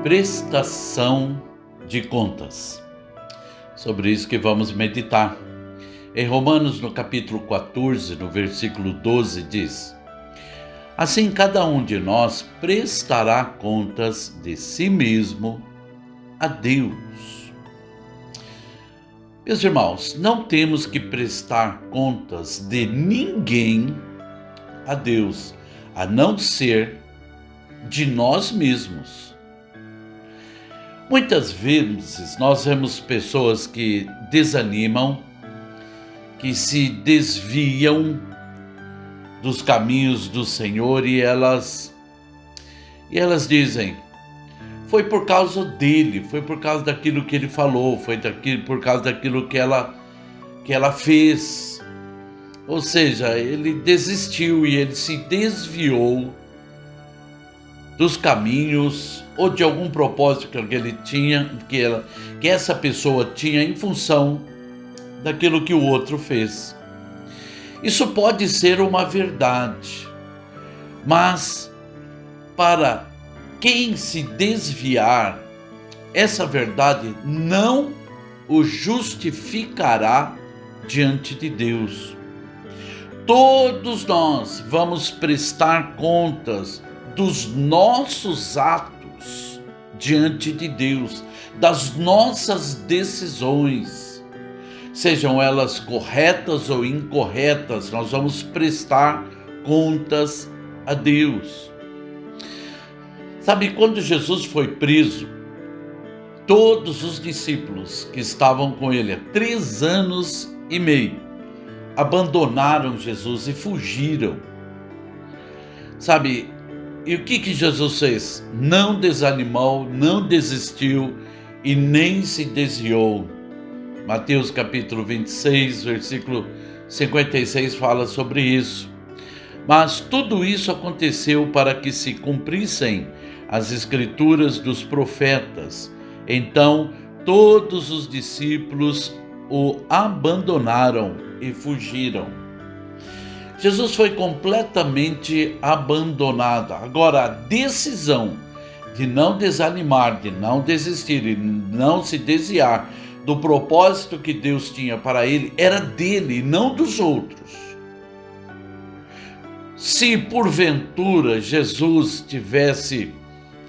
Prestação de contas. Sobre isso que vamos meditar. Em Romanos, no capítulo 14, no versículo 12, diz: assim cada um de nós prestará contas de si mesmo a Deus. Meus irmãos, não temos que prestar contas de ninguém a Deus, a não ser de nós mesmos. Muitas vezes nós vemos pessoas que desanimam, que se desviam dos caminhos do Senhor e elas dizem: foi por causa dele, foi por causa daquilo que ele falou, por causa daquilo que ela fez. Ou seja, ele desistiu e ele se desviou dos caminhos ou de algum propósito que ele tinha, que essa pessoa tinha em função daquilo que o outro fez. Isso pode ser uma verdade, mas para quem se desviar, essa verdade não o justificará diante de Deus. Todos nós vamos prestar contas dos nossos atos diante de Deus, das nossas decisões, sejam elas corretas ou incorretas, nós vamos prestar contas a Deus. Sabe, quando Jesus foi preso, todos os discípulos que estavam com ele há 3 anos e meio abandonaram Jesus e fugiram. Sabe, e o que Jesus fez? Não desanimou, não desistiu e nem se desviou. Mateus capítulo 26, versículo 56 fala sobre isso. Mas tudo isso aconteceu para que se cumprissem as escrituras dos profetas. Então todos os discípulos o abandonaram e fugiram. Jesus foi completamente abandonado. Agora, a decisão de não desanimar, de não desistir e não se desviar do propósito que Deus tinha para ele era dele e não dos outros. Se porventura Jesus tivesse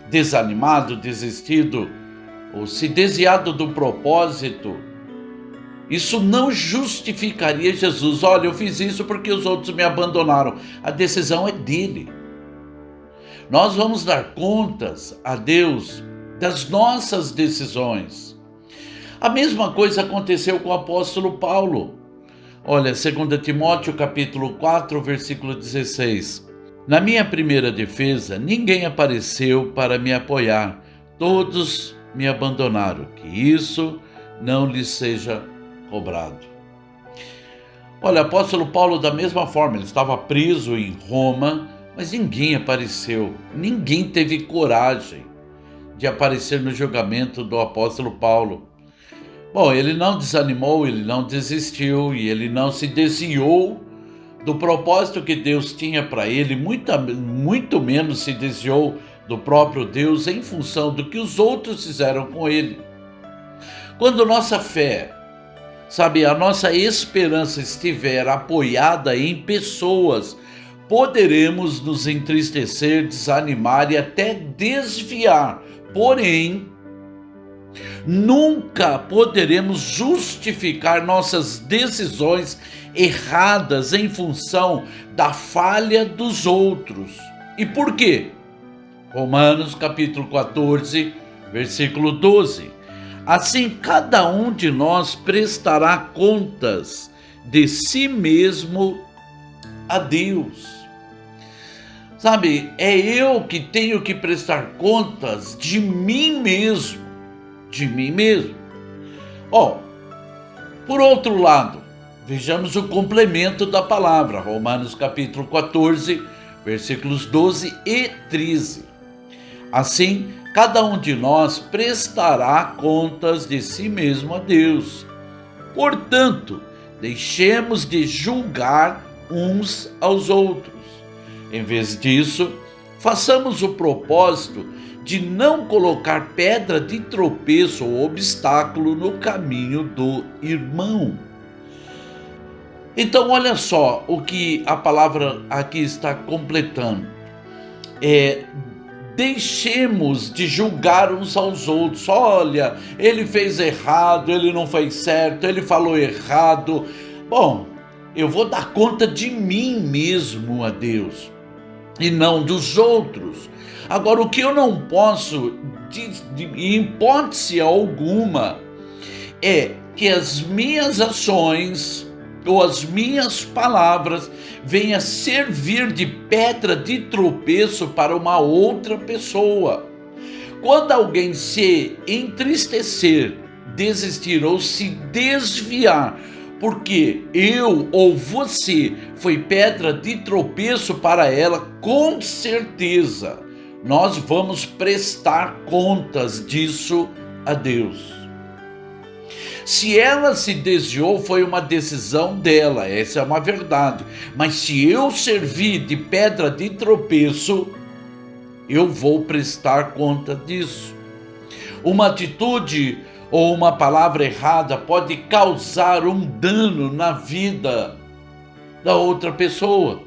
desanimado, desistido ou se desviado do propósito, isso não justificaria Jesus. Olha, eu fiz isso porque os outros me abandonaram. A decisão é dele. Nós vamos dar contas a Deus das nossas decisões. A mesma coisa aconteceu com o apóstolo Paulo. Olha, 2 Timóteo capítulo 4, versículo 16. Na minha primeira defesa, ninguém apareceu para me apoiar. Todos me abandonaram. Que isso não lhes seja cobrado. Olha, o apóstolo Paulo, da mesma forma, ele estava preso em Roma, mas ninguém apareceu, ninguém teve coragem de aparecer no julgamento do apóstolo Paulo. Bom, ele não desanimou, ele não desistiu e ele não se desviou do propósito que Deus tinha para ele, muito menos se desviou do próprio Deus em função do que os outros fizeram com ele. Quando nossa fé, sabe, a nossa esperança estiver apoiada em pessoas, poderemos nos entristecer, desanimar e até desviar. Porém, nunca poderemos justificar nossas decisões erradas em função da falha dos outros. E por quê? Romanos capítulo 14, versículo 12. Assim, cada um de nós prestará contas de si mesmo a Deus. Sabe, é eu que tenho que prestar contas de mim mesmo. De mim mesmo. Por outro lado, vejamos o complemento da palavra. Romanos capítulo 14, versículos 12 e 13. Assim, cada um de nós prestará contas de si mesmo a Deus. Portanto, deixemos de julgar uns aos outros. Em vez disso, façamos o propósito de não colocar pedra de tropeço ou obstáculo no caminho do irmão. Então, olha só o que a palavra aqui está completando. Deixemos de julgar uns aos outros. Olha, ele fez errado, ele não fez certo, ele falou errado. Bom, eu vou dar conta de mim mesmo a Deus e não dos outros. Agora, o que eu não posso, em hipótese alguma, é que as minhas ações ou as minhas palavras venham servir de pedra de tropeço para uma outra pessoa. Quando alguém se entristecer, desistir ou se desviar, porque eu ou você foi pedra de tropeço para ela, com certeza nós vamos prestar contas disso a Deus. Se ela se desviou, foi uma decisão dela, essa é uma verdade. Mas se eu servir de pedra de tropeço, eu vou prestar conta disso. Uma atitude ou uma palavra errada pode causar um dano na vida da outra pessoa.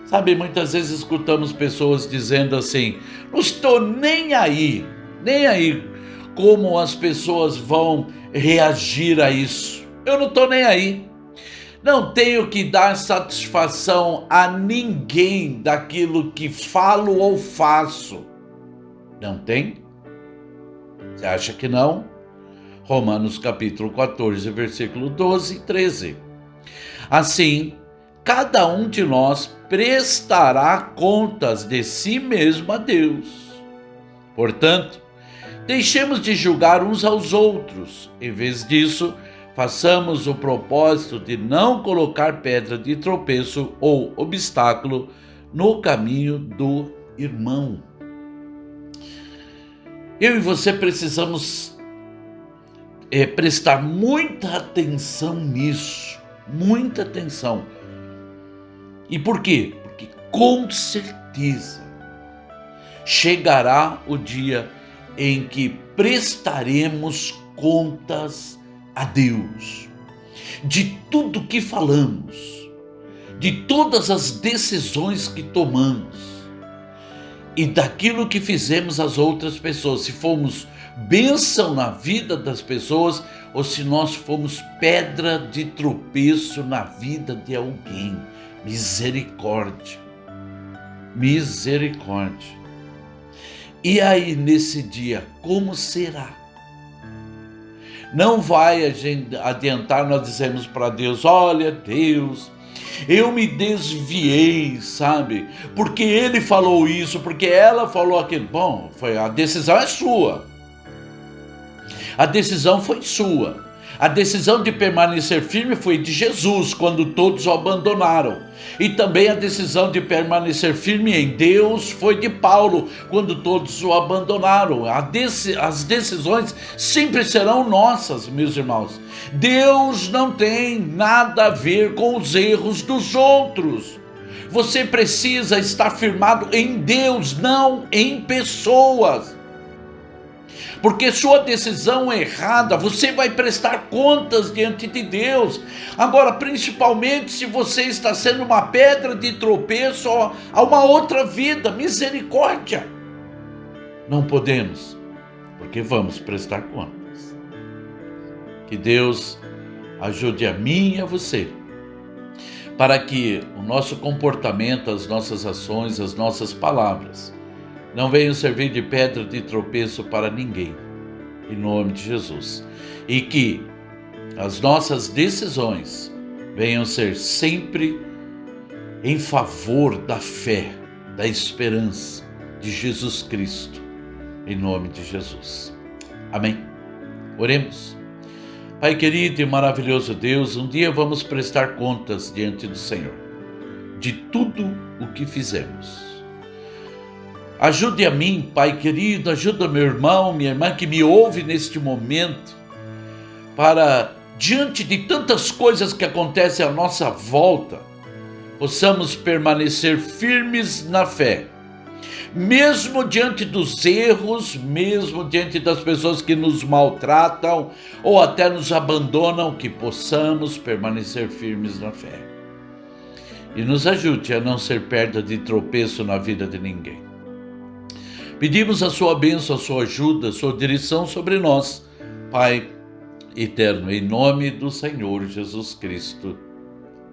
Sabe, muitas vezes escutamos pessoas dizendo assim: não estou nem aí como as pessoas vão reagir a isso. Eu não estou nem aí. Não tenho que dar satisfação a ninguém daquilo que falo ou faço. Não tem? Você acha que não? Romanos capítulo 14, versículo 12 e 13. Assim, cada um de nós prestará contas de si mesmo a Deus. Portanto, deixemos de julgar uns aos outros. Em vez disso, façamos o propósito de não colocar pedra de tropeço ou obstáculo no caminho do irmão. Eu e você precisamos prestar muita atenção nisso, muita atenção. E por quê? Porque com certeza chegará o dia em que prestaremos contas a Deus de tudo que falamos, de todas as decisões que tomamos e daquilo que fizemos às outras pessoas, se fomos bênção na vida das pessoas ou se nós fomos pedra de tropeço na vida de alguém. Misericórdia, misericórdia. E aí, nesse dia, como será? Não vai adiantar nós dizermos para Deus: olha, Deus, eu me desviei, sabe? Porque ele falou isso, porque ela falou aquilo. Bom, a decisão é sua. A decisão foi sua. A decisão de permanecer firme foi de Jesus, quando todos o abandonaram. E também a decisão de permanecer firme em Deus foi de Paulo, quando todos o abandonaram. As decisões sempre serão nossas, meus irmãos. Deus não tem nada a ver com os erros dos outros. Você precisa estar firmado em Deus, não em pessoas. Porque sua decisão errada, você vai prestar contas diante de Deus. Agora, principalmente se você está sendo uma pedra de tropeço a uma outra vida, misericórdia. Não podemos, porque vamos prestar contas. Que Deus ajude a mim e a você, para que o nosso comportamento, as nossas ações, as nossas palavras não venham servir de pedra de tropeço para ninguém, em nome de Jesus. E que as nossas decisões venham ser sempre em favor da fé, da esperança de Jesus Cristo, em nome de Jesus. Amém? Oremos. Pai querido e maravilhoso Deus, um dia vamos prestar contas diante do Senhor de tudo o que fizemos. Ajude a mim, Pai querido, ajuda meu irmão, minha irmã que me ouve neste momento, para, diante de tantas coisas que acontecem à nossa volta, possamos permanecer firmes na fé, mesmo diante dos erros, mesmo diante das pessoas que nos maltratam ou até nos abandonam, que possamos permanecer firmes na fé. E nos ajude a não ser pedra de tropeço na vida de ninguém. Pedimos a sua bênção, a sua ajuda, a sua direção sobre nós, Pai eterno, em nome do Senhor Jesus Cristo.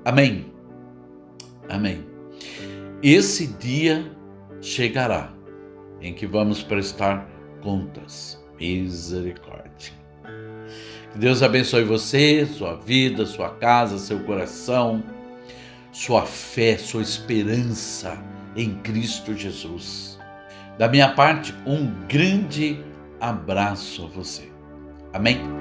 Amém. Amém. Esse dia chegará em que vamos prestar contas. Misericórdia. Que Deus abençoe você, sua vida, sua casa, seu coração, sua fé, sua esperança em Cristo Jesus. Da minha parte, um grande abraço a você. Amém?